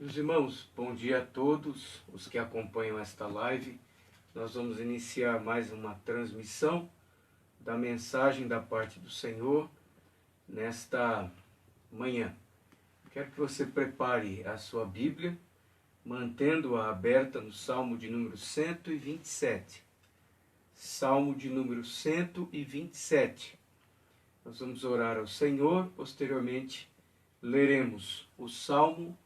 Meus irmãos, bom dia a todos os que acompanham esta live. Nós vamos iniciar mais uma transmissão da mensagem da parte do Senhor nesta manhã. Quero que você prepare a sua Bíblia, mantendo-a aberta no Salmo de número 127. Salmo de número 127. Nós vamos orar ao Senhor, posteriormente leremos o Salmo.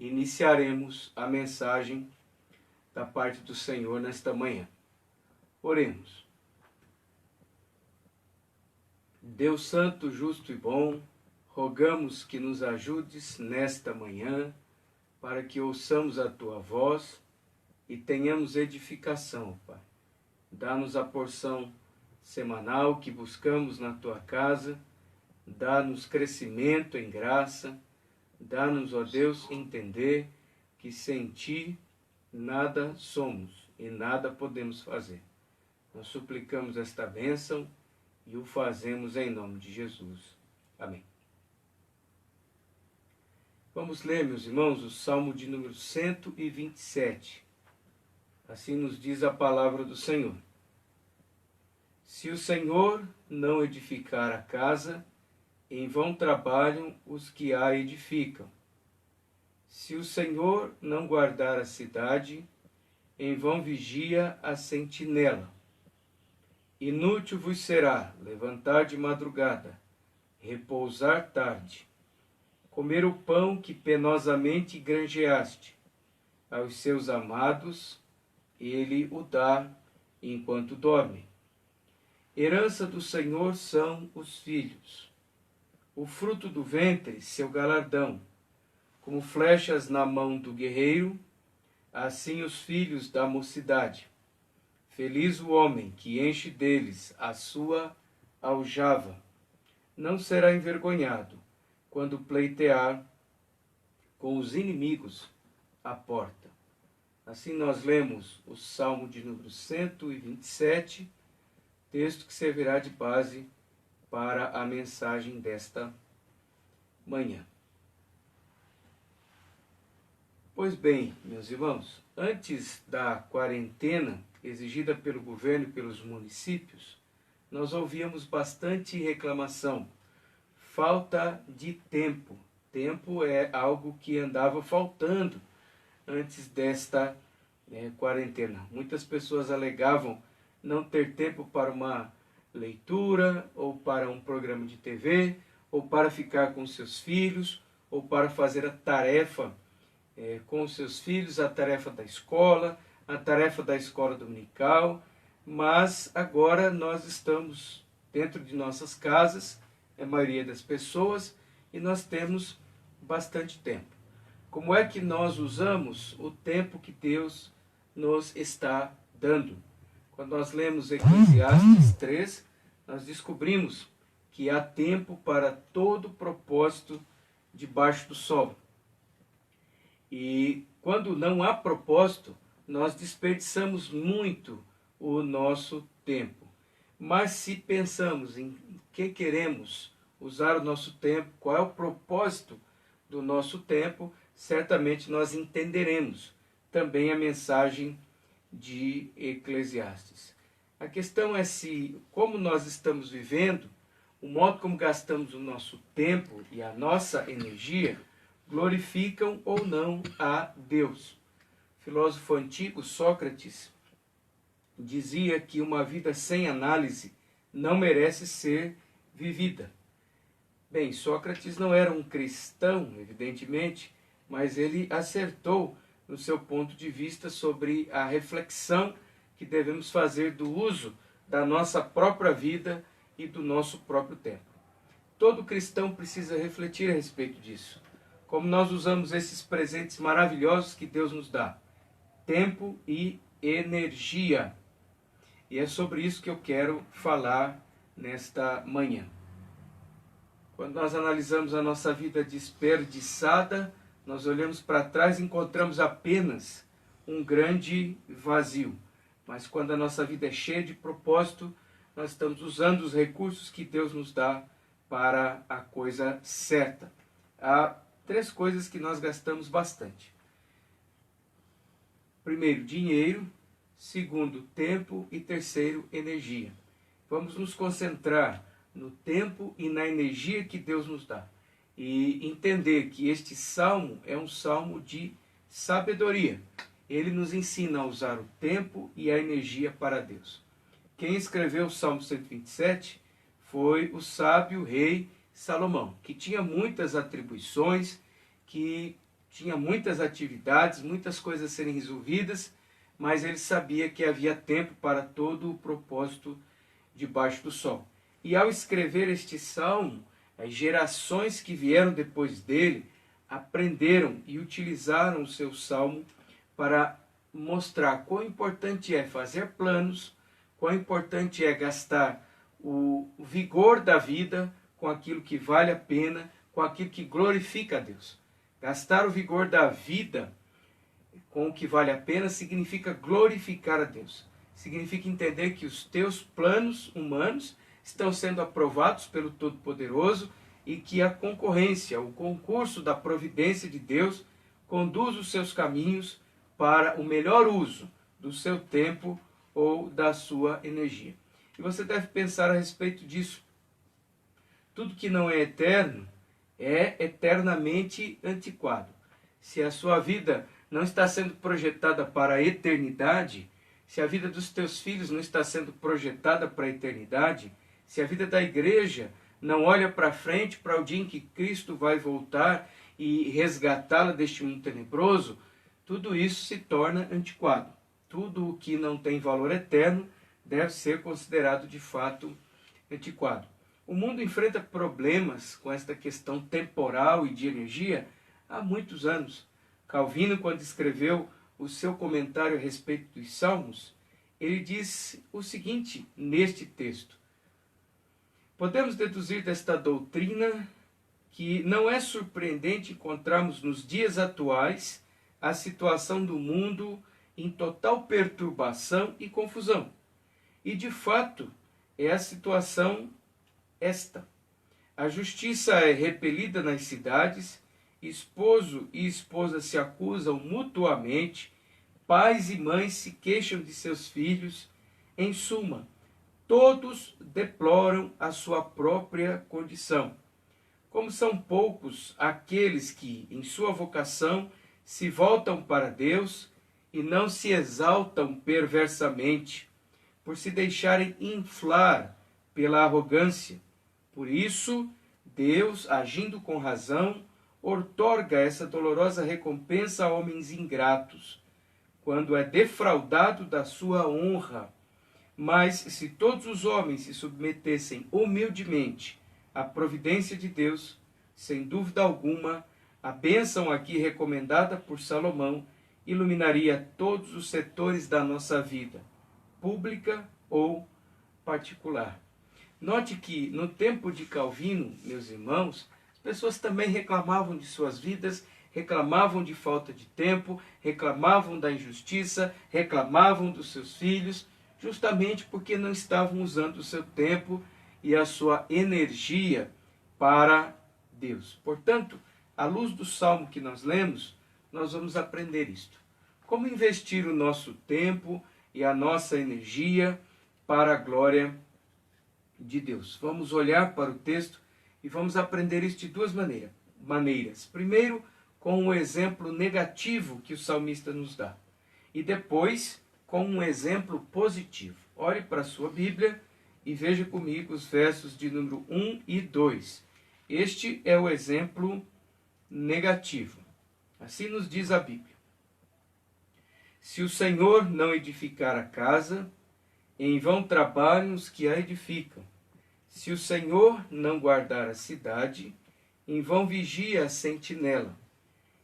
Iniciaremos a mensagem da parte do Senhor nesta manhã. Oremos. Deus Santo, justo e bom, rogamos que nos ajudes nesta manhã, para que ouçamos a Tua voz e tenhamos edificação, Pai. Dá-nos a porção semanal que buscamos na Tua casa, dá-nos crescimento em graça. Dá-nos, ó Deus, entender que sem Ti nada somos e nada podemos fazer. Nós suplicamos esta bênção e o fazemos em nome de Jesus. Amém. Vamos ler, meus irmãos, o Salmo de número 127. Assim nos diz a palavra do Senhor. Se o Senhor não edificar a casa, em vão trabalham os que a edificam. Se o Senhor não guardar a cidade, em vão vigia a sentinela. Inútil vos será levantar de madrugada, repousar tarde, comer o pão que penosamente granjeaste. Aos seus amados ele o dá enquanto dorme. Herança do Senhor são os filhos. O fruto do ventre, seu galardão. Como flechas na mão do guerreiro, assim os filhos da mocidade. Feliz o homem que enche deles a sua aljava. Não será envergonhado quando pleitear com os inimigos à porta. Assim nós lemos o Salmo de número 127, texto que servirá de base para a mensagem desta manhã. Pois bem, meus irmãos, antes da quarentena exigida pelo governo e pelos municípios, nós ouvíamos bastante reclamação. Falta de tempo. Tempo é algo que andava faltando antes desta quarentena. Muitas pessoas alegavam não ter tempo para uma leitura, ou para um programa de TV, ou para ficar com seus filhos, ou para fazer a tarefa com os seus filhos, a tarefa da escola dominical. Mas agora nós estamos dentro de nossas casas, a maioria das pessoas, e nós temos bastante tempo. Como é que nós usamos o tempo que Deus nos está dando? Quando nós lemos Eclesiastes 3, nós descobrimos que há tempo para todo propósito debaixo do sol. E quando não há propósito, nós desperdiçamos muito o nosso tempo. Mas se pensamos em que queremos usar o nosso tempo, qual é o propósito do nosso tempo, certamente nós entenderemos também a mensagem de Eclesiastes. A questão é se, como nós estamos vivendo, o modo como gastamos o nosso tempo e a nossa energia glorificam ou não a Deus. O filósofo antigo Sócrates dizia que uma vida sem análise não merece ser vivida. Bem, Sócrates não era um cristão, evidentemente, mas ele acertou no seu ponto de vista sobre a reflexão que devemos fazer do uso da nossa própria vida e do nosso próprio tempo. Todo cristão precisa refletir a respeito disso. Como nós usamos esses presentes maravilhosos que Deus nos dá. Tempo e energia. E é sobre isso que eu quero falar nesta manhã. Quando nós analisamos a nossa vida desperdiçada, nós olhamos para trás e encontramos apenas um grande vazio. Mas quando a nossa vida é cheia de propósito, nós estamos usando os recursos que Deus nos dá para a coisa certa. Há 3 coisas que nós gastamos bastante. Primeiro, dinheiro. Segundo, tempo. E terceiro, energia. Vamos nos concentrar no tempo e na energia que Deus nos dá. E entender que este salmo é um salmo de sabedoria. Ele nos ensina a usar o tempo e a energia para Deus. Quem escreveu o Salmo 127 foi o sábio rei Salomão, que tinha muitas atribuições, que tinha muitas atividades, muitas coisas a serem resolvidas, mas ele sabia que havia tempo para todo o propósito debaixo do sol. E ao escrever este salmo, as gerações que vieram depois dele aprenderam e utilizaram o seu salmo para mostrar quão importante é fazer planos, quão importante é gastar o vigor da vida com aquilo que vale a pena, com aquilo que glorifica a Deus. Gastar o vigor da vida com o que vale a pena significa glorificar a Deus. Significa entender que os teus planos humanos estão sendo aprovados pelo Todo-Poderoso e que a concorrência, o concurso da providência de Deus conduz os seus caminhos para o melhor uso do seu tempo ou da sua energia. E você deve pensar a respeito disso. Tudo que não é eterno é eternamente antiquado. Se a sua vida não está sendo projetada para a eternidade, se a vida dos teus filhos não está sendo projetada para a eternidade, se a vida da igreja não olha para frente, para o dia em que Cristo vai voltar e resgatá-la deste mundo tenebroso, tudo isso se torna antiquado. Tudo o que não tem valor eterno deve ser considerado de fato antiquado. O mundo enfrenta problemas com esta questão temporal e de energia há muitos anos. Calvino, quando escreveu o seu comentário a respeito dos Salmos, ele diz o seguinte neste texto: podemos deduzir desta doutrina que não é surpreendente encontrarmos nos dias atuais a situação do mundo em total perturbação e confusão. E de fato é a situação esta. A justiça é repelida nas cidades, esposo e esposa se acusam mutuamente, pais e mães se queixam de seus filhos. Em suma, todos deploram a sua própria condição. Como são poucos aqueles que, em sua vocação, se voltam para Deus e não se exaltam perversamente, por se deixarem inflar pela arrogância. Por isso, Deus, agindo com razão, outorga essa dolorosa recompensa a homens ingratos, quando é defraudado da sua honra. Mas se todos os homens se submetessem humildemente à providência de Deus, sem dúvida alguma, a bênção aqui recomendada por Salomão iluminaria todos os setores da nossa vida, pública ou particular. Note que no tempo de Calvino, meus irmãos, as pessoas também reclamavam de suas vidas, reclamavam de falta de tempo, reclamavam da injustiça, reclamavam dos seus filhos, justamente porque não estavam usando o seu tempo e a sua energia para Deus. Portanto, à luz do salmo que nós lemos, nós vamos aprender isto. Como investir o nosso tempo e a nossa energia para a glória de Deus. Vamos olhar para o texto e vamos aprender isso de duas maneiras. Primeiro, com um exemplo negativo que o salmista nos dá. E depois, com um exemplo positivo. Olhe para a sua Bíblia e veja comigo os versos de número 1 e 2. Este é o exemplo negativo. Assim nos diz a Bíblia: se o Senhor não edificar a casa, em vão trabalham os que a edificam. Se o Senhor não guardar a cidade, em vão vigia a sentinela.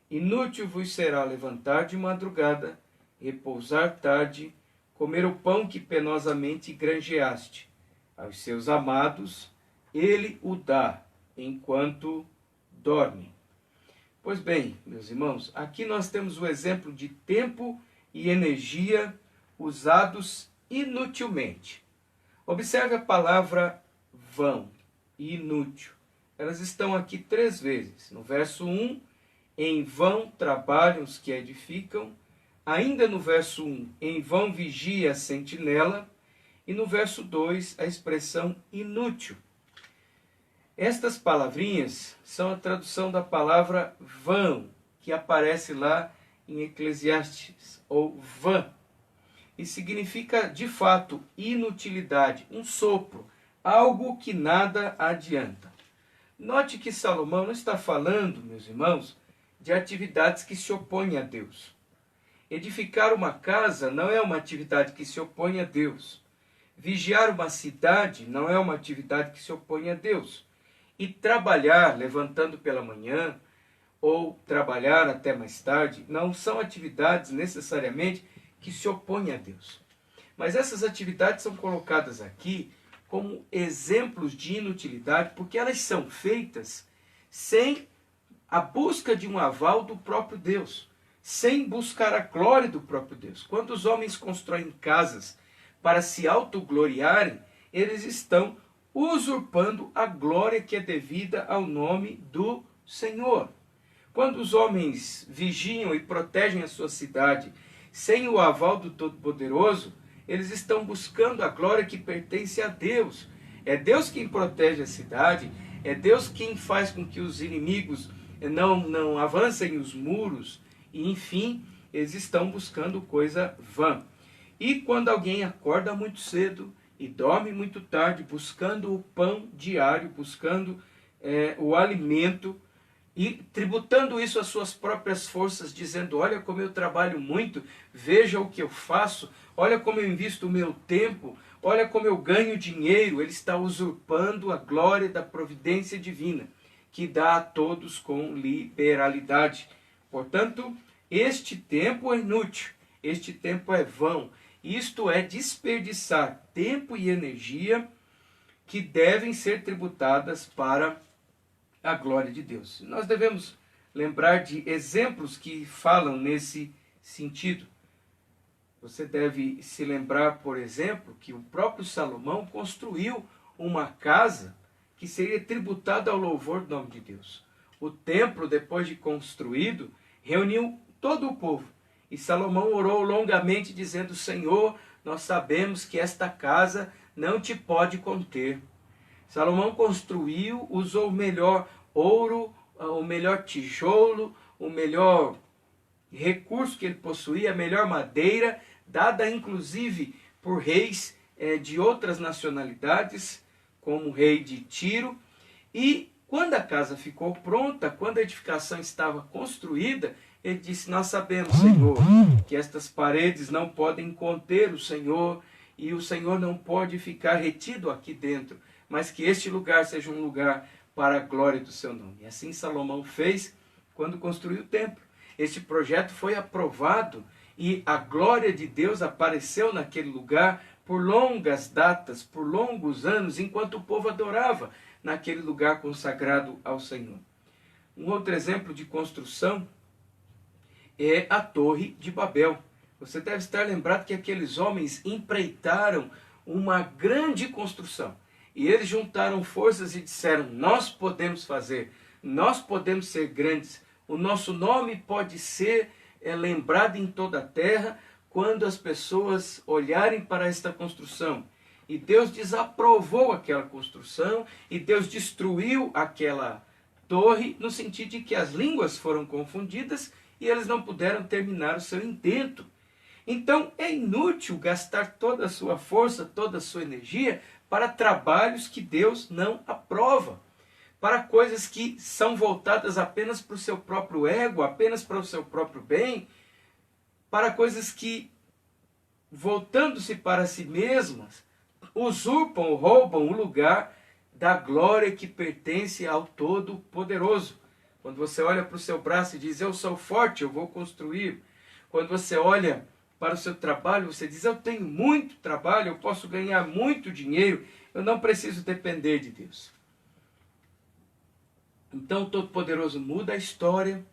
Inútil vos será levantar de madrugada, repousar tarde, comer o pão que penosamente granjeaste. Aos seus amados ele o dá, enquanto dormem. Pois bem, meus irmãos, aqui nós temos o exemplo de tempo e energia usados inutilmente. Observe a palavra vão e inútil. Elas estão aqui 3 vezes. No verso 1 em vão trabalham os que edificam. Ainda no verso 1, em vão vigia a sentinela. E no verso 2, a expressão inútil. Estas palavrinhas são a tradução da palavra vão, que aparece lá em Eclesiastes, ou vã. E significa, de fato, inutilidade, um sopro, algo que nada adianta. Note que Salomão não está falando, meus irmãos, de atividades que se opõem a Deus. Edificar uma casa não é uma atividade que se opõe a Deus. Vigiar uma cidade não é uma atividade que se opõe a Deus. E trabalhar, levantando pela manhã, ou trabalhar até mais tarde, não são atividades necessariamente que se opõem a Deus. Mas essas atividades são colocadas aqui como exemplos de inutilidade, porque elas são feitas sem a busca de um aval do próprio Deus, sem buscar a glória do próprio Deus. Quando os homens constroem casas para se autogloriarem, eles estão usurpando a glória que é devida ao nome do Senhor. Quando os homens vigiam e protegem a sua cidade sem o aval do Todo-Poderoso, eles estão buscando a glória que pertence a Deus. É Deus quem protege a cidade, é Deus quem faz com que os inimigos não avancem os muros, e enfim, eles estão buscando coisa vã. E quando alguém acorda muito cedo e dorme muito tarde, buscando o pão diário, buscando o alimento, e tributando isso às suas próprias forças, dizendo, olha como eu trabalho muito, veja o que eu faço, olha como eu invisto o meu tempo, olha como eu ganho dinheiro, ele está usurpando a glória da providência divina, que dá a todos com liberalidade. Portanto, este tempo é inútil, este tempo é vão, isto é desperdiçar tempo e energia que devem ser tributadas para a glória de Deus. Nós devemos lembrar de exemplos que falam nesse sentido. Você deve se lembrar, por exemplo, que o próprio Salomão construiu uma casa que seria tributada ao louvor do nome de Deus. O templo, depois de construído, reuniu todo o povo. E Salomão orou longamente, dizendo, Senhor, nós sabemos que esta casa não te pode conter. Salomão construiu, usou o melhor ouro, o melhor tijolo, o melhor recurso que ele possuía, a melhor madeira, dada inclusive por reis de outras nacionalidades, como o rei de Tiro. E quando a casa ficou pronta, quando a edificação estava construída, ele disse, nós sabemos, Senhor, que estas paredes não podem conter o Senhor, e o Senhor não pode ficar retido aqui dentro, mas que este lugar seja um lugar para a glória do seu nome. E assim Salomão fez quando construiu o templo. Este projeto foi aprovado e a glória de Deus apareceu naquele lugar por longas datas, por longos anos, enquanto o povo adorava naquele lugar consagrado ao Senhor. Um outro exemplo de construção é a Torre de Babel. Você deve estar lembrado que aqueles homens empreitaram uma grande construção. E eles juntaram forças e disseram, nós podemos fazer, nós podemos ser grandes, o nosso nome pode ser lembrado em toda a terra quando as pessoas olharem para esta construção. E Deus desaprovou aquela construção e Deus destruiu aquela torre no sentido de que as línguas foram confundidas e eles não puderam terminar o seu intento. Então é inútil gastar toda a sua força, toda a sua energia para trabalhos que Deus não aprova, para coisas que são voltadas apenas para o seu próprio ego, apenas para o seu próprio bem, para coisas que, voltando-se para si mesmas, usurpam ou roubam o lugar da glória que pertence ao Todo-Poderoso. Quando você olha para o seu braço e diz, eu sou forte, eu vou construir. Quando você olha para o seu trabalho, você diz, eu tenho muito trabalho, eu posso ganhar muito dinheiro, eu não preciso depender de Deus. Então o Todo-Poderoso muda a história,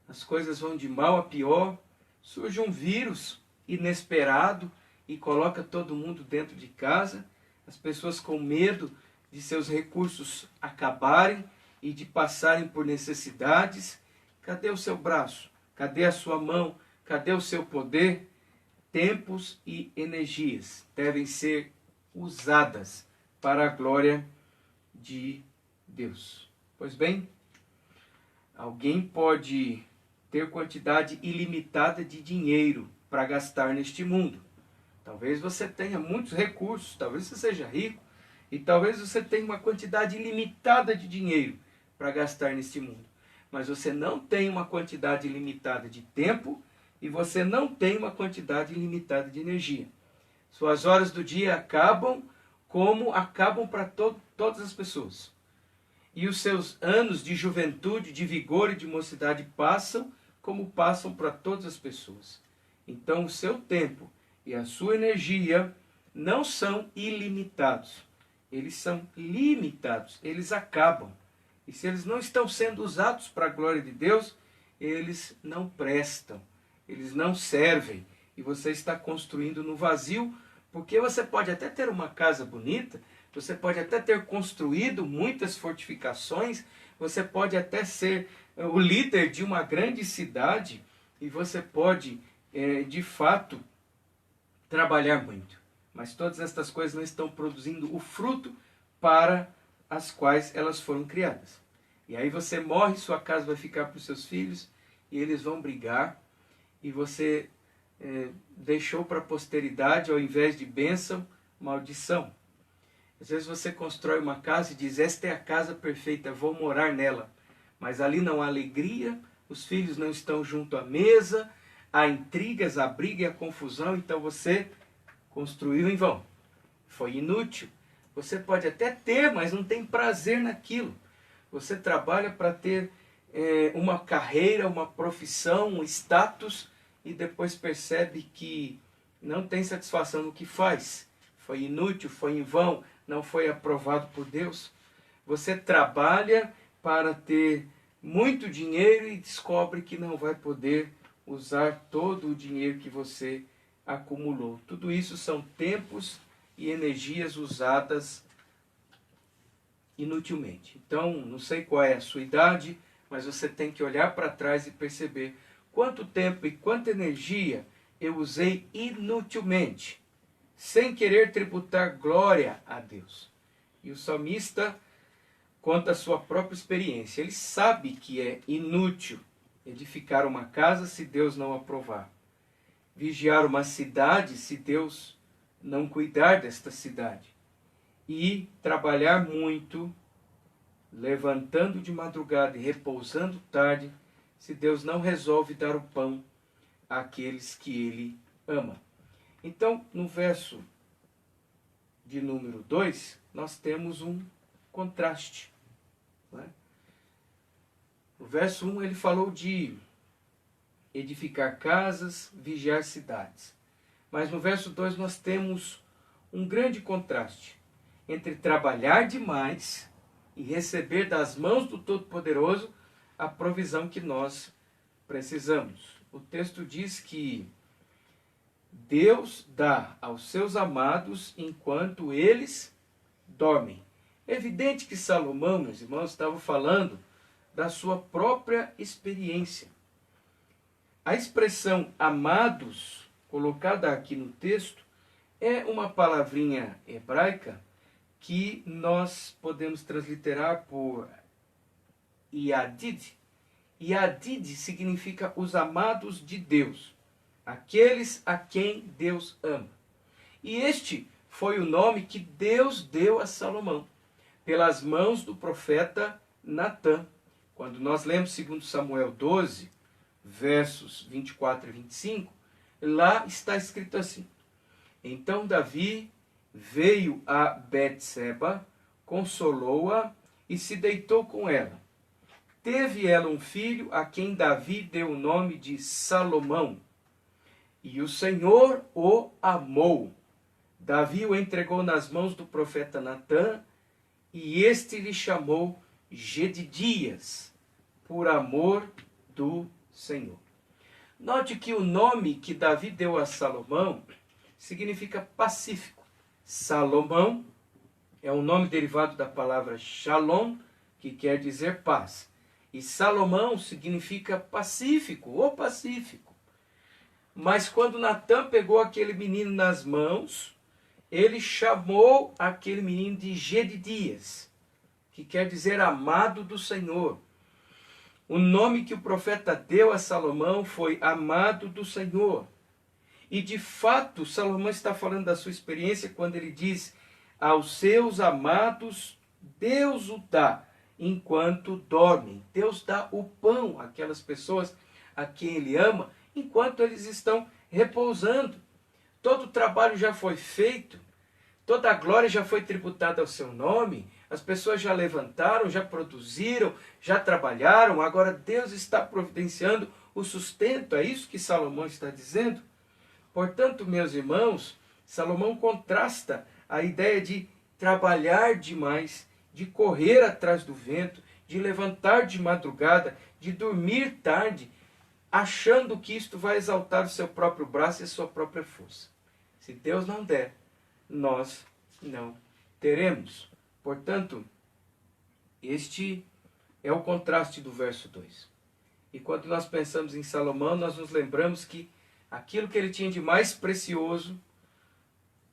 as coisas vão de mal a pior, surge um vírus inesperado e coloca todo mundo dentro de casa, as pessoas com medo de seus recursos acabarem e de passarem por necessidades, Cadê o seu braço? Cadê a sua mão? Cadê o seu poder? Tempos e energias devem ser usadas para a glória de Deus. Pois bem, alguém pode ter quantidade ilimitada de dinheiro para gastar neste mundo. Talvez você tenha muitos recursos, talvez você seja rico, e talvez você tenha uma quantidade ilimitada de dinheiro para gastar neste mundo. Mas você não tem uma quantidade ilimitada de tempo e você não tem uma quantidade ilimitada de energia. Suas horas do dia acabam como acabam para todas as pessoas. E os seus anos de juventude, de vigor e de mocidade passam como passam para todas as pessoas. Então o seu tempo e a sua energia não são ilimitados. Eles são limitados, eles acabam. E se eles não estão sendo usados para a glória de Deus, eles não prestam, eles não servem. E você está construindo no vazio, porque você pode até ter uma casa bonita, você pode até ter construído muitas fortificações, você pode até ser o líder de uma grande cidade, e você pode, de fato, trabalhar muito. Mas todas estas coisas não estão produzindo o fruto para as quais elas foram criadas. E aí você morre, sua casa vai ficar para os seus filhos, e eles vão brigar, e você deixou para a posteridade, ao invés de bênção, maldição. Às vezes você constrói uma casa e diz, esta é a casa perfeita, vou morar nela. Mas ali não há alegria, os filhos não estão junto à mesa, há intrigas, a briga e a confusão, então você construiu em vão. Foi inútil. Você pode até ter, mas não tem prazer naquilo. Você trabalha para ter uma carreira, uma profissão, um status, e depois percebe que não tem satisfação no que faz. Foi inútil, foi em vão, não foi aprovado por Deus. Você trabalha para ter muito dinheiro e descobre que não vai poder usar todo o dinheiro que você acumulou. Tudo isso são tempos e energias usadas inutilmente. Então, não sei qual é a sua idade, mas você tem que olhar para trás e perceber quanto tempo e quanta energia eu usei inutilmente, sem querer tributar glória a Deus. E o salmista conta a sua própria experiência. Ele sabe que é inútil edificar uma casa se Deus não aprovar. Vigiar uma cidade se Deus não cuidar desta cidade. E trabalhar muito, levantando de madrugada e repousando tarde, se Deus não resolve dar o pão àqueles que Ele ama. Então, no verso de número 2, nós temos um contraste. Não é? No verso 1 ele falou de edificar casas, vigiar cidades. Mas no verso 2 nós temos um grande contraste entre trabalhar demais e receber das mãos do Todo-Poderoso a provisão que nós precisamos. O texto diz que Deus dá aos seus amados enquanto eles dormem. É evidente que Salomão, meus irmãos, estava falando da sua própria experiência. A expressão amados, colocada aqui no texto, é uma palavrinha hebraica que nós podemos transliterar por Yadid. Yadid significa os amados de Deus, aqueles a quem Deus ama. E este foi o nome que Deus deu a Salomão, pelas mãos do profeta Natã. Quando nós lemos 2 Samuel 12, versos 24 e 25, lá está escrito assim: Então Davi veio a Betseba, consolou-a e se deitou com ela. Teve ela um filho, a quem Davi deu o nome de Salomão. E o Senhor o amou. Davi o entregou nas mãos do profeta Natã, e este lhe chamou Gedidias, por amor do Senhor. Note que o nome que Davi deu a Salomão significa pacífico. Salomão é um nome derivado da palavra shalom, que quer dizer paz. E Salomão significa pacífico ou pacífico. Mas quando Natã pegou aquele menino nas mãos, ele chamou aquele menino de Jedidias, que quer dizer amado do Senhor. O nome que o profeta deu a Salomão foi amado do Senhor. E de fato, Salomão está falando da sua experiência quando ele diz: aos seus amados Deus o dá enquanto dormem. Deus dá o pão àquelas pessoas a quem ele ama enquanto eles estão repousando. Todo o trabalho já foi feito, toda a glória já foi tributada ao seu nome, as pessoas já levantaram, já produziram, já trabalharam, agora Deus está providenciando o sustento. É isso que Salomão está dizendo. Portanto, meus irmãos, Salomão contrasta a ideia de trabalhar demais, de correr atrás do vento, de levantar de madrugada, de dormir tarde, achando que isto vai exaltar o seu próprio braço e a sua própria força. Se Deus não der, nós não teremos. Portanto, este é o contraste do verso 2. E quando nós pensamos em Salomão, nós nos lembramos que aquilo que ele tinha de mais precioso,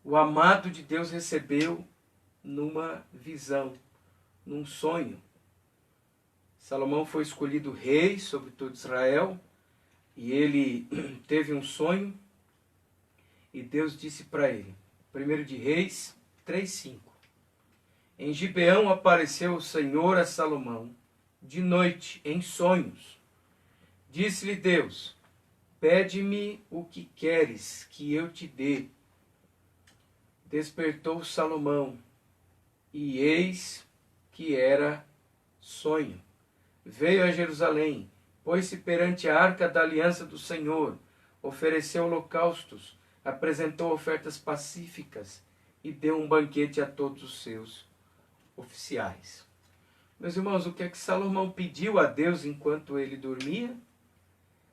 o amado de Deus recebeu numa visão, num sonho. Salomão foi escolhido rei sobre todo Israel, e ele teve um sonho, e Deus disse para ele, 1 de Reis 3:5. Em Gibeão apareceu o Senhor a Salomão, de noite, em sonhos. Disse-lhe Deus: pede-me o que queres que eu te dê. Despertou Salomão, e eis que era sonho. Veio a Jerusalém, pôs-se perante a arca da aliança do Senhor, ofereceu holocaustos, apresentou ofertas pacíficas e deu um banquete a todos os seus oficiais. Meus irmãos, o que é que Salomão pediu a Deus enquanto ele dormia?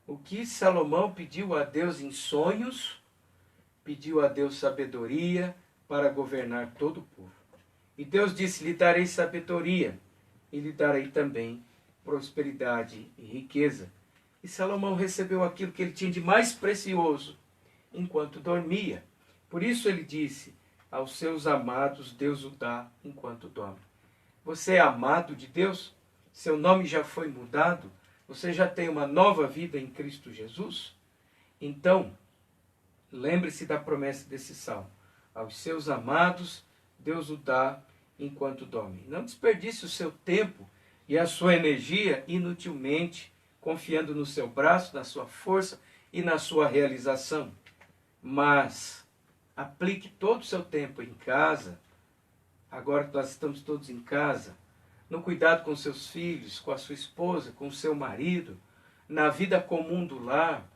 O que Salomão pediu a Deus em sonhos? Pediu a Deus sabedoria para governar todo o povo. E Deus disse: lhe darei sabedoria e lhe darei também prosperidade e riqueza. E Salomão recebeu aquilo que ele tinha de mais precioso enquanto dormia. Por isso ele disse: aos seus amados Deus o dá enquanto dorme. Você é amado de Deus? Seu nome já foi mudado? Você já tem uma nova vida em Cristo Jesus? Então, lembre-se da promessa desse salmo: aos seus amados Deus o dá enquanto dorme. Não desperdice o seu tempo e a sua energia inutilmente, confiando no seu braço, na sua força e na sua realização. Mas aplique todo o seu tempo em casa, agora que nós estamos todos em casa, no cuidado com seus filhos, com a sua esposa, com o seu marido, na vida comum do lar,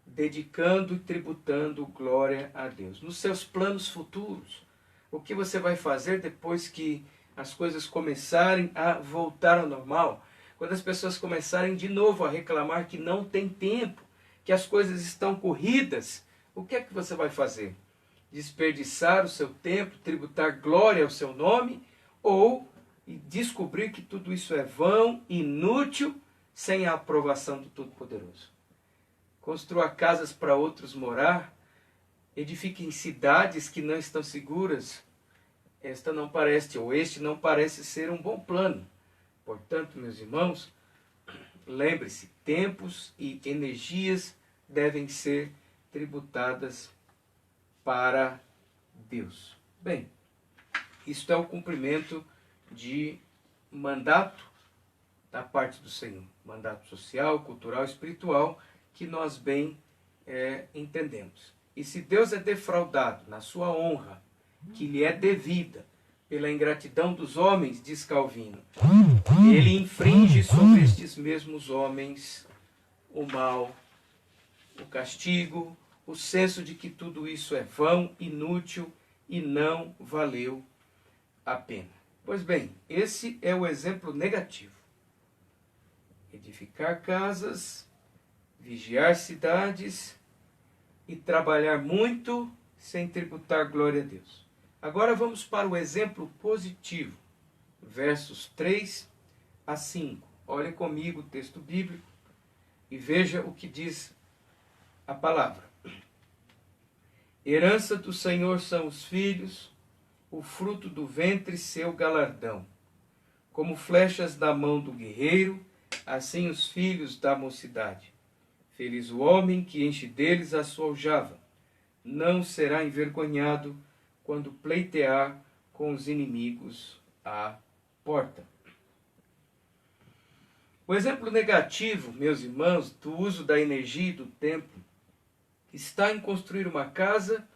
dedicando e tributando glória a Deus. Nos seus planos futuros, o que você vai fazer depois que as coisas começarem a voltar ao normal, quando as pessoas começarem de novo a reclamar que não tem tempo, que as coisas estão corridas, o que é que você vai fazer? Desperdiçar o seu tempo, tributar glória ao seu nome, ou descobrir que tudo isso é vão, inútil, sem a aprovação do Todo-Poderoso? Construa casas para outros morar, edifique em cidades que não estão seguras. Este não parece ser um bom plano. Portanto, meus irmãos, lembre-se, tempos e energias devem ser tributadas para Deus. Bem, isto é o cumprimento de mandato da parte do Senhor. Mandato social, cultural, espiritual, que nós bem entendemos. E se Deus é defraudado na sua honra, que lhe é devida, pela ingratidão dos homens, diz Calvino, ele infringe sobre estes mesmos homens o mal, o castigo, o senso de que tudo isso é vão, inútil e não valeu a pena. Pois bem, esse é o exemplo negativo. Edificar casas, vigiar cidades e trabalhar muito sem tributar glória a Deus. Agora vamos para o exemplo positivo, versos 3 a 5. Olhe comigo o texto bíblico e veja o que diz a palavra. Herança do Senhor são os filhos, o fruto do ventre seu galardão. Como flechas da mão do guerreiro, assim os filhos da mocidade. Feliz o homem que enche deles a sua aljava. Não será envergonhado quando pleitear com os inimigos à porta. O exemplo negativo, meus irmãos, do uso da energia e do tempo está em construir uma casa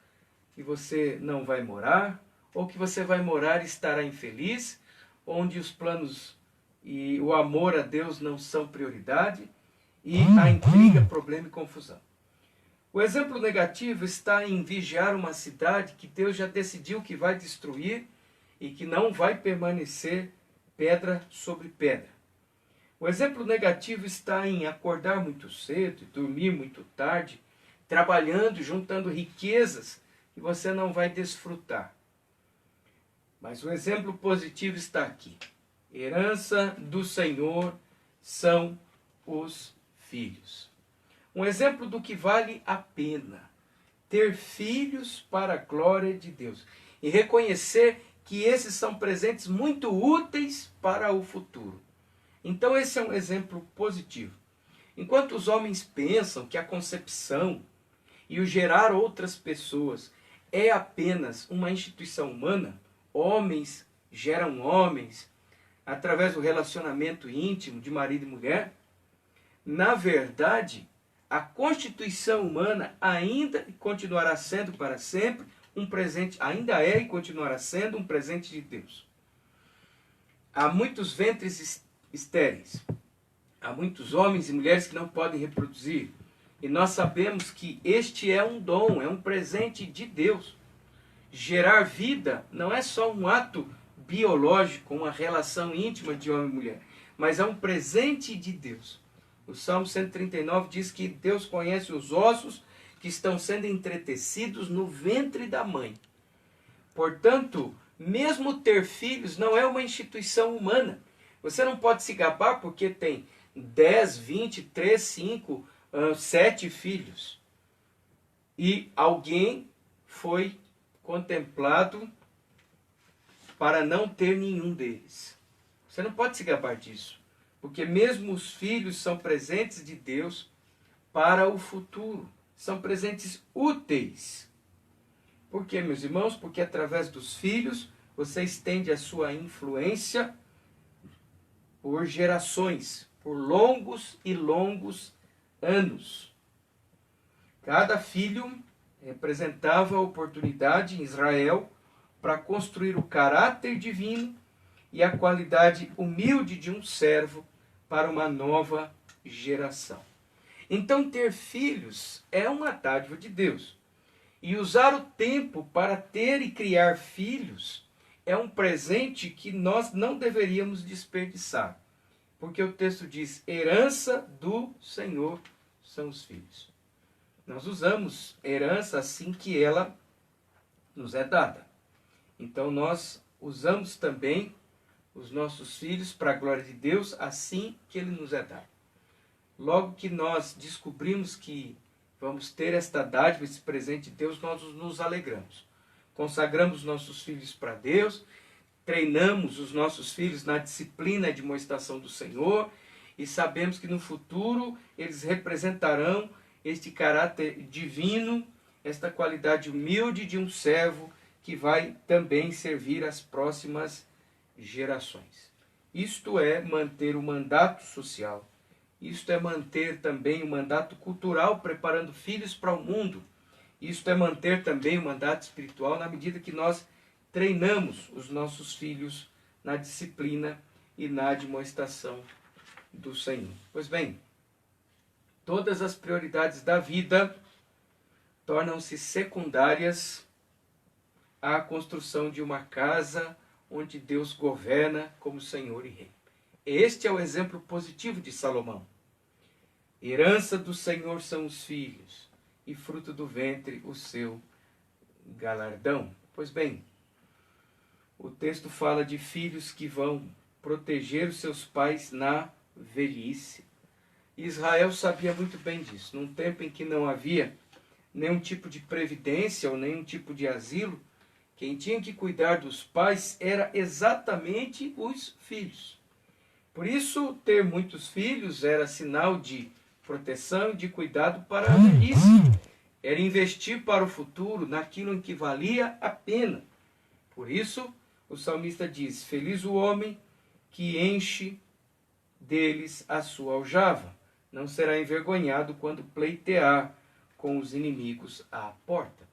que você não vai morar, ou que você vai morar e estará infeliz, onde os planos e o amor a Deus não são prioridade, e há intriga, problema e confusão. O exemplo negativo está em vigiar uma cidade que Deus já decidiu que vai destruir e que não vai permanecer pedra sobre pedra. O exemplo negativo está em acordar muito cedo e dormir muito tarde, trabalhando, juntando riquezas que você não vai desfrutar. Mas o exemplo positivo está aqui. Herança do Senhor são os filhos. Um exemplo do que vale a pena ter filhos para a glória de Deus e reconhecer que esses são presentes muito úteis para o futuro. Então esse é um exemplo positivo. Enquanto os homens pensam que a concepção e o gerar outras pessoas é apenas uma instituição humana, homens geram homens através do relacionamento íntimo de marido e mulher, na verdade, a constituição humana ainda continuará sendo para sempre um presente, ainda é e continuará sendo um presente de Deus. Há muitos ventres estéreis, há muitos homens e mulheres que não podem reproduzir, e nós sabemos que este é um dom, é um presente de Deus. Gerar vida não é só um ato biológico, uma relação íntima de homem e mulher, mas é um presente de Deus. O Salmo 139 diz que Deus conhece os ossos que estão sendo entretecidos no ventre da mãe. Portanto, mesmo ter filhos não é uma instituição humana. Você não pode se gabar porque tem 10, 20, 3, 5, 7 filhos. E alguém foi contemplado para não ter nenhum deles. Você não pode se gabar disso. Porque mesmo os filhos são presentes de Deus para o futuro. São presentes úteis. Por quê, meus irmãos? Porque através dos filhos você estende a sua influência por gerações, por longos e longos anos. Cada filho representava a oportunidade em Israel para construir o caráter divino e a qualidade humilde de um servo para uma nova geração. Então, ter filhos é uma dádiva de Deus. E usar o tempo para ter e criar filhos é um presente que nós não deveríamos desperdiçar. Porque o texto diz, herança do Senhor são os filhos. Nós usamos herança assim que ela nos é dada. Então nós usamos também os nossos filhos para a glória de Deus assim que ele nos é dado. Logo que nós descobrimos que vamos ter esta dádiva, esse presente de Deus, nós nos alegramos. Consagramos nossos filhos para Deus, treinamos os nossos filhos na disciplina de demonstração do Senhor e sabemos que no futuro eles representarão este caráter divino, esta qualidade humilde de um servo que vai também servir as próximas gerações. Isto é manter o mandato social. Isto é manter também o mandato cultural, preparando filhos para o mundo. Isto é manter também o mandato espiritual na medida que nós treinamos os nossos filhos na disciplina e na demonstração do Senhor. Pois bem, todas as prioridades da vida tornam-se secundárias à construção de uma casa onde Deus governa como Senhor e Rei. Este é o exemplo positivo de Salomão. Herança do Senhor são os filhos, e fruto do ventre o seu galardão. Pois bem, o texto fala de filhos que vão proteger os seus pais na velhice. Israel sabia muito bem disso. Num tempo em que não havia nenhum tipo de previdência ou nenhum tipo de asilo, quem tinha que cuidar dos pais era exatamente os filhos. Por isso, ter muitos filhos era sinal de proteção e de cuidado para a velhice. Era investir para o futuro naquilo em que valia a pena. Por isso, o salmista diz: feliz o homem que enche deles a sua aljava. Não será envergonhado quando pleitear com os inimigos à porta.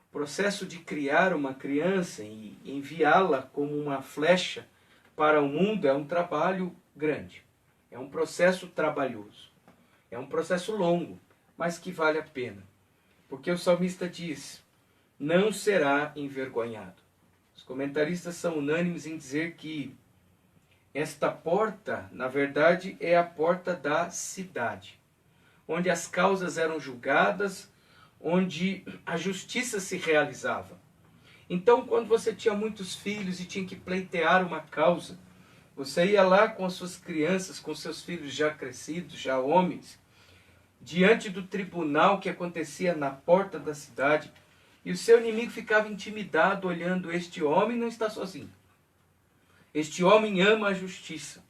O processo de criar uma criança e enviá-la como uma flecha para o mundo é um trabalho grande. É um processo trabalhoso. É um processo longo, mas que vale a pena. Porque o salmista diz: não será envergonhado. Os comentaristas são unânimes em dizer que esta porta, na verdade, é a porta da cidade, onde as causas eram julgadas, onde a justiça se realizava. Então, quando você tinha muitos filhos e tinha que pleitear uma causa, você ia lá com as suas crianças, com seus filhos já crescidos, já homens, diante do tribunal que acontecia na porta da cidade, e o seu inimigo ficava intimidado, olhando: este homem não está sozinho. Este homem ama a justiça.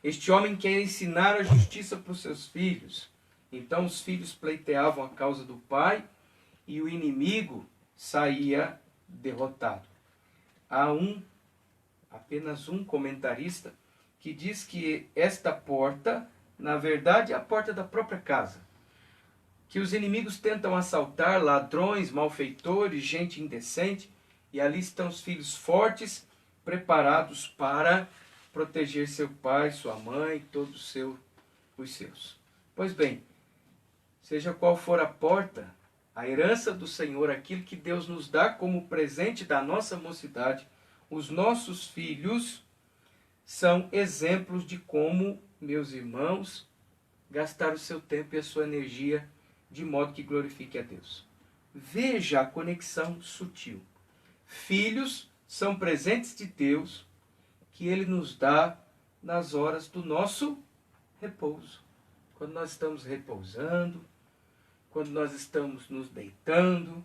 Este homem quer ensinar a justiça para os seus filhos. Então os filhos pleiteavam a causa do pai e o inimigo saía derrotado. Há apenas um comentarista que diz que esta porta, na verdade, é a porta da própria casa. Que os inimigos tentam assaltar ladrões, malfeitores, gente indecente, e ali estão os filhos fortes, preparados para proteger seu pai, sua mãe, todos os seus. Pois bem, seja qual for a porta, a herança do Senhor, aquilo que Deus nos dá como presente da nossa mocidade, os nossos filhos são exemplos de como, meus irmãos, gastar o seu tempo e a sua energia de modo que glorifique a Deus. Veja a conexão sutil. Filhos são presentes de Deus que Ele nos dá nas horas do nosso repouso. Quando nós estamos repousando, quando nós estamos nos deitando,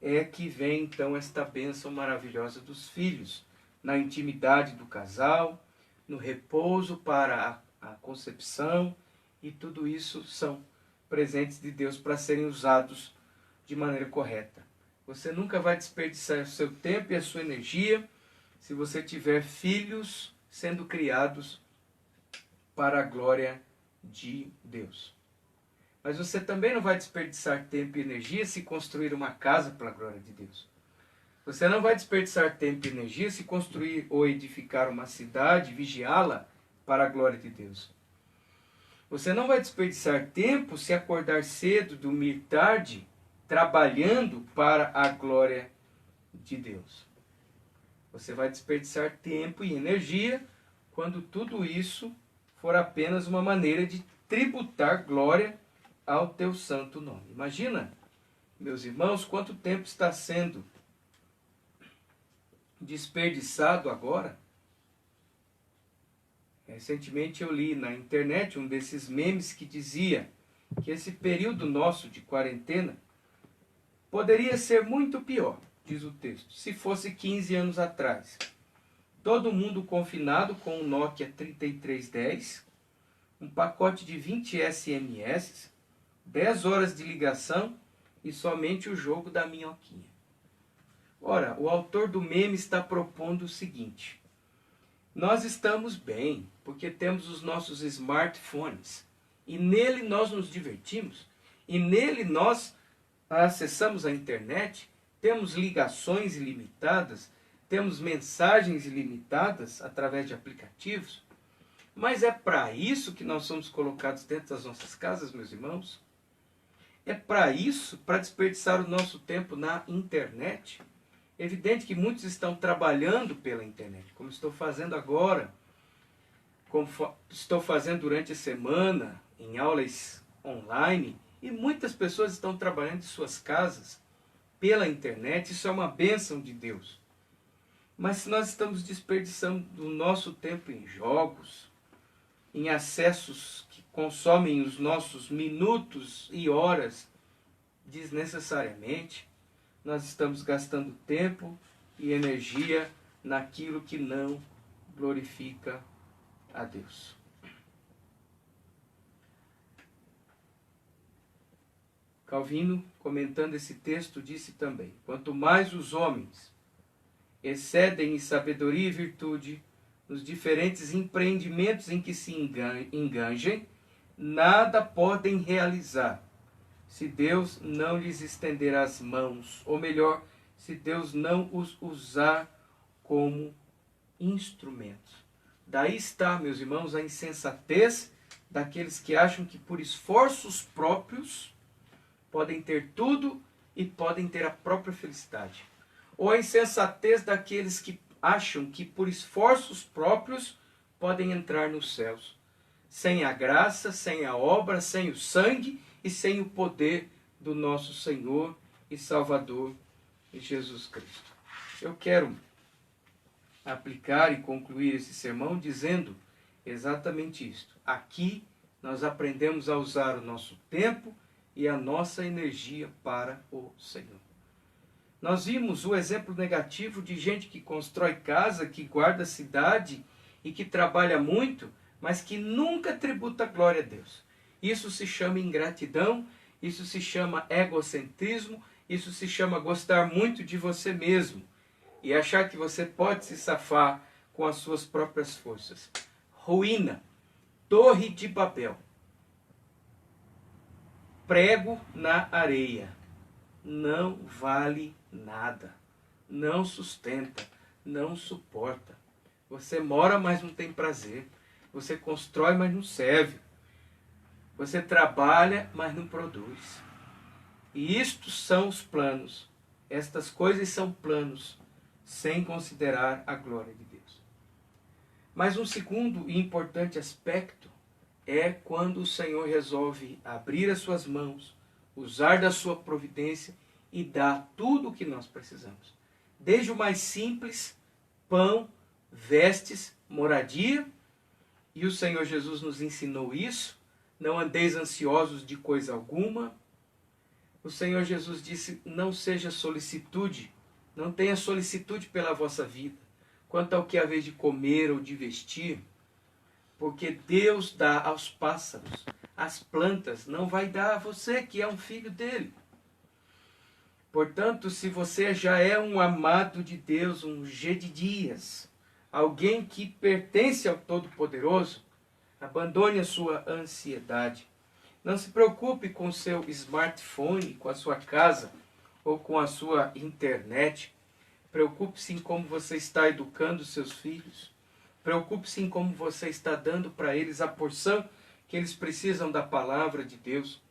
é que vem então esta bênção maravilhosa dos filhos, na intimidade do casal, no repouso para a concepção, e tudo isso são presentes de Deus para serem usados de maneira correta. Você nunca vai desperdiçar o seu tempo e a sua energia se você tiver filhos sendo criados para a glória de Deus. Mas você também não vai desperdiçar tempo e energia se construir uma casa para a glória de Deus. Você não vai desperdiçar tempo e energia se construir ou edificar uma cidade, vigiá-la para a glória de Deus. Você não vai desperdiçar tempo se acordar cedo, dormir tarde, trabalhando para a glória de Deus. Você vai desperdiçar tempo e energia quando tudo isso for apenas uma maneira de tributar glória ao teu santo nome. Imagina, meus irmãos, quanto tempo está sendo desperdiçado agora. Recentemente eu li na internet um desses memes que dizia que esse período nosso de quarentena poderia ser muito pior, diz o texto, se fosse 15 anos atrás. Todo mundo confinado com um Nokia 3310, um pacote de 20 SMS, 10 horas de ligação e somente o jogo da minhoquinha. Ora, o autor do meme está propondo o seguinte: nós estamos bem porque temos os nossos smartphones e nele nós nos divertimos e nele nós acessamos a internet, temos ligações ilimitadas, temos mensagens ilimitadas através de aplicativos. Mas é para isso que nós somos colocados dentro das nossas casas, meus irmãos? É para isso, para desperdiçar o nosso tempo na internet? É evidente que muitos estão trabalhando pela internet, como estou fazendo agora, como estou fazendo durante a semana, em aulas online, e muitas pessoas estão trabalhando em suas casas pela internet. Isso é uma bênção de Deus. Mas se nós estamos desperdiçando o nosso tempo em jogos, em acessos que consomem os nossos minutos e horas desnecessariamente, nós estamos gastando tempo e energia naquilo que não glorifica a Deus. Calvino, comentando esse texto, disse também: quanto mais os homens excedem em sabedoria e virtude nos diferentes empreendimentos em que se enganjem, nada podem realizar se Deus não lhes estender as mãos, ou melhor, se Deus não os usar como instrumentos. Daí está, meus irmãos, a insensatez daqueles que acham que por esforços próprios podem ter tudo e podem ter a própria felicidade. Ou a insensatez daqueles que acham que por esforços próprios podem entrar nos céus. Sem a graça, sem a obra, sem o sangue e sem o poder do nosso Senhor e Salvador Jesus Cristo. Eu quero aplicar e concluir esse sermão dizendo exatamente isto. Aqui nós aprendemos a usar o nosso tempo e a nossa energia para o Senhor. Nós vimos o exemplo negativo de gente que constrói casa, que guarda cidade e que trabalha muito, mas que nunca tributa glória a Deus. Isso se chama ingratidão, isso se chama egocentrismo, isso se chama gostar muito de você mesmo e achar que você pode se safar com as suas próprias forças. Ruína, Torre de Babel, prego na areia, não vale nada, não sustenta, não suporta. Você mora, mas não tem prazer. Você constrói, mas não serve. Você trabalha, mas não produz. E isto são os planos. Estas coisas são planos, sem considerar a glória de Deus. Mas um segundo e importante aspecto é quando o Senhor resolve abrir as suas mãos, usar da sua providência e dar tudo o que nós precisamos. Desde o mais simples, pão, vestes, moradia. E o Senhor Jesus nos ensinou isso. Não andeis ansiosos de coisa alguma. O Senhor Jesus disse, não seja solicitude, não tenha solicitude pela vossa vida, quanto ao que haver de comer ou de vestir, porque Deus dá aos pássaros, às plantas, não vai dar a você que é um filho dele. Portanto, se você já é um amado de Deus, um Gedidias, alguém que pertence ao Todo-Poderoso, abandone a sua ansiedade. Não se preocupe com o seu smartphone, com a sua casa ou com a sua internet. Preocupe-se em como você está educando seus filhos. Preocupe-se em como você está dando para eles a porção que eles precisam da palavra de Deus.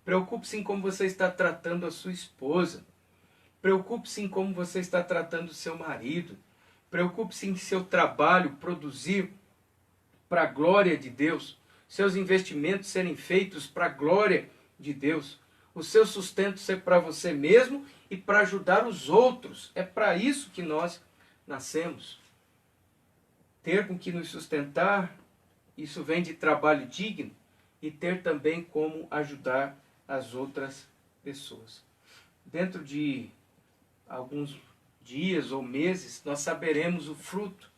Preocupe-se em como você está tratando a sua esposa. Preocupe-se em como você está tratando o seu marido. Preocupe-se em seu trabalho produzir para a glória de Deus, seus investimentos serem feitos para a glória de Deus, o seu sustento ser para você mesmo e para ajudar os outros. É para isso que nós nascemos. Ter com que nos sustentar, isso vem de trabalho digno, e ter também como ajudar as outras pessoas. Dentro de alguns dias ou meses, nós saberemos o fruto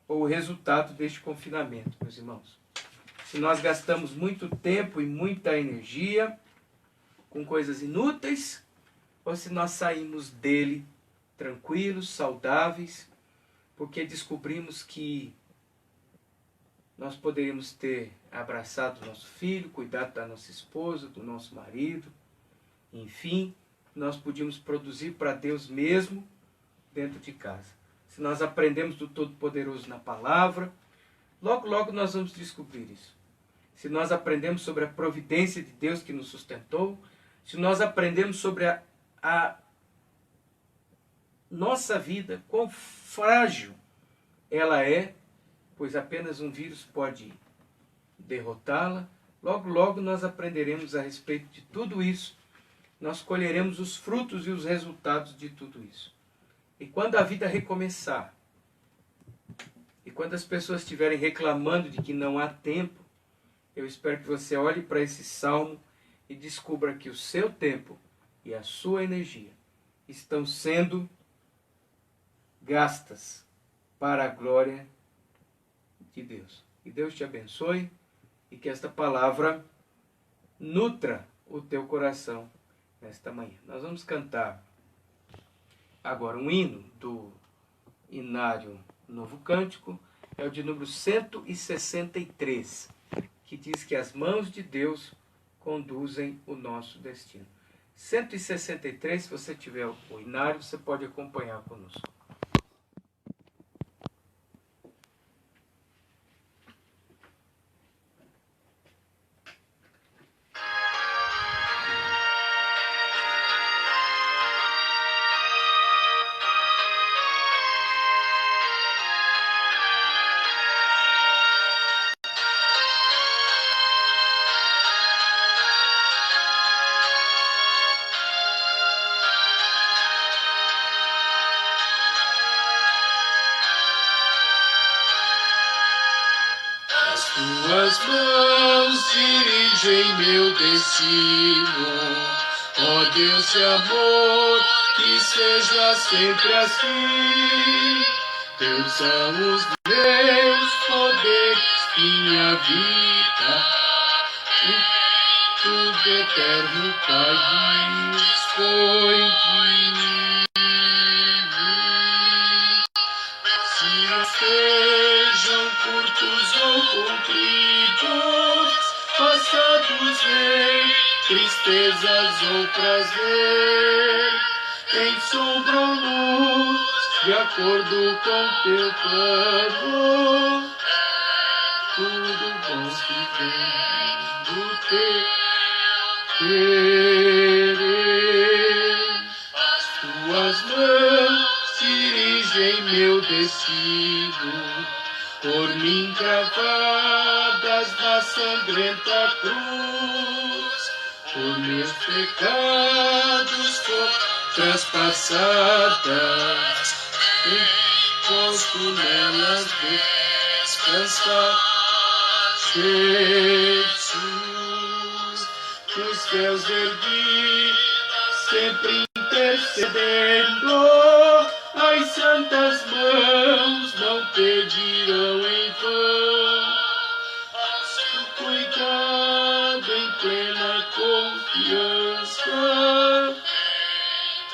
ou o resultado deste confinamento, meus irmãos. Se nós gastamos muito tempo e muita energia com coisas inúteis, ou se nós saímos dele tranquilos, saudáveis, porque descobrimos que nós poderíamos ter abraçado nosso filho, cuidado da nossa esposa, do nosso marido, enfim, nós podíamos produzir para Deus mesmo dentro de casa. Se nós aprendemos do Todo-Poderoso na palavra, logo, logo nós vamos descobrir isso. Se nós aprendemos sobre a providência de Deus que nos sustentou, se nós aprendemos sobre a nossa vida, quão frágil ela é, pois apenas um vírus pode derrotá-la, logo, logo nós aprenderemos a respeito de tudo isso. Nós colheremos os frutos e os resultados de tudo isso. E quando a vida recomeçar, e quando as pessoas estiverem reclamando de que não há tempo, Eu espero que você olhe para esse salmo e descubra que o seu tempo e a sua energia estão sendo gastas para a glória de Deus. Que Deus te abençoe e que esta palavra nutra o teu coração nesta manhã. Nós vamos cantar agora um hino do Inário Novo Cântico, é o de número 163, que diz que as mãos de Deus conduzem o nosso destino. 163, se você tiver o Inário, você pode acompanhar conosco. Tuas mãos dirigem meu destino, ó Deus de amor, que seja sempre assim. Teus são os meus poderes, minha vida, tudo eterno, Pai, dispõe de mim. Se sejam curtos ou compridos, passados em tristezas ou prazer, em sombra ou luz, de acordo com teu plano, tudo bom que vem do teu querer. As tuas mãos dirigem meu destino, por mim cravadas na sangrenta cruz, por meus pecados traspassadas, posto nelas descansar. Jesus, os céus ergui, sempre intercedendo, as santas mãos não pedirão em vão. O cuidado em plena confiança,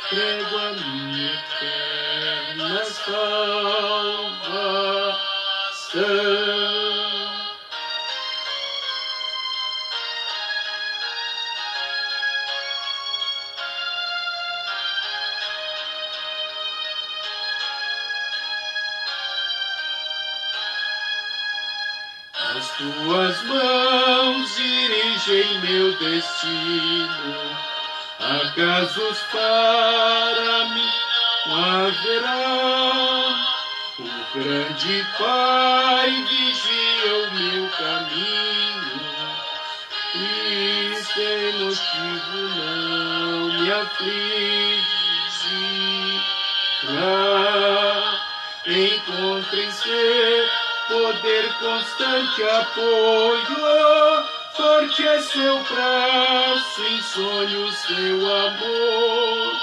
prego a minha eterna salvação. As tuas mãos dirigem meu destino, acasos para mim haverá. O grande Pai vigia o meu caminho, e sem motivo não me afligirá. Encontro em ser poder constante apoio, forte é seu braço, em sonho seu amor.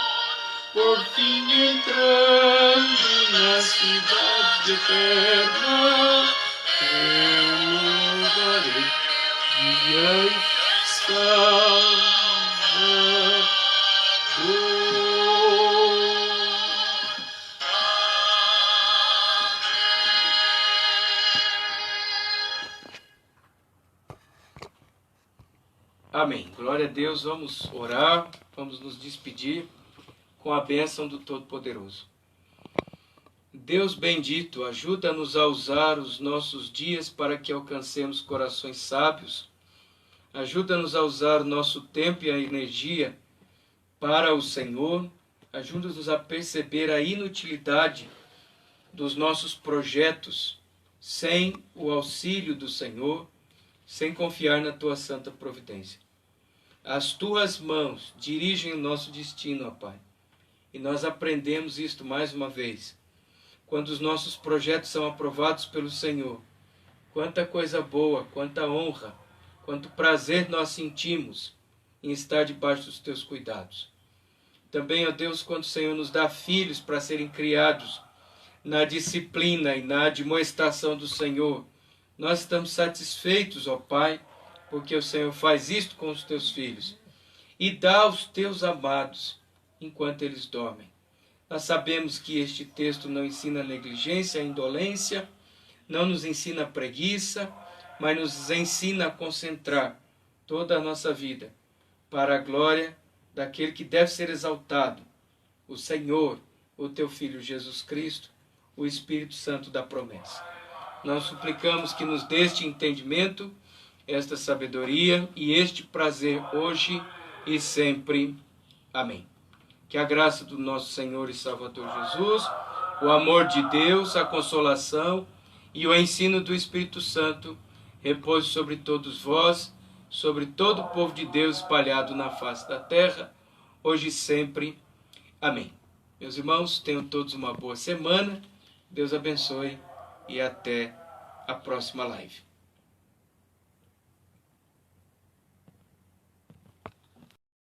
Por fim entrando na cidade eterna, eu louvarei dia e Salvador. Amém. Glória a Deus. Vamos orar, vamos nos despedir com a bênção do Todo-Poderoso. Deus bendito, ajuda-nos a usar os nossos dias para que alcancemos corações sábios. Ajuda-nos a usar o nosso tempo e a energia para o Senhor. Ajuda-nos a perceber a inutilidade dos nossos projetos sem o auxílio do Senhor, sem confiar na Tua santa providência. As Tuas mãos dirigem o nosso destino, ó Pai. E nós aprendemos isto mais uma vez. Quando os nossos projetos são aprovados pelo Senhor, quanta coisa boa, quanta honra quanto prazer nós sentimos em estar debaixo dos teus cuidados. Também, ó Deus, quando o Senhor nos dá filhos para serem criados na disciplina e na admoestação do Senhor, nós estamos satisfeitos, ó Pai, porque o Senhor faz isto com os teus filhos e dá aos teus amados enquanto eles dormem. Nós sabemos que este texto não ensina negligência, indolência, não nos ensina preguiça, mas nos ensina a concentrar toda a nossa vida para a glória daquele que deve ser exaltado, o Senhor, o teu Filho Jesus Cristo, o Espírito Santo da promessa. Nós suplicamos que nos dê este entendimento, esta sabedoria e este prazer hoje e sempre. Amém. Que a graça do nosso Senhor e Salvador Jesus, o amor de Deus, a consolação e o ensino do Espírito Santo repouse sobre todos vós, sobre todo o povo de Deus espalhado na face da terra, hoje e sempre. Amém. Meus irmãos, tenham todos uma boa semana. Deus abençoe e até a próxima live.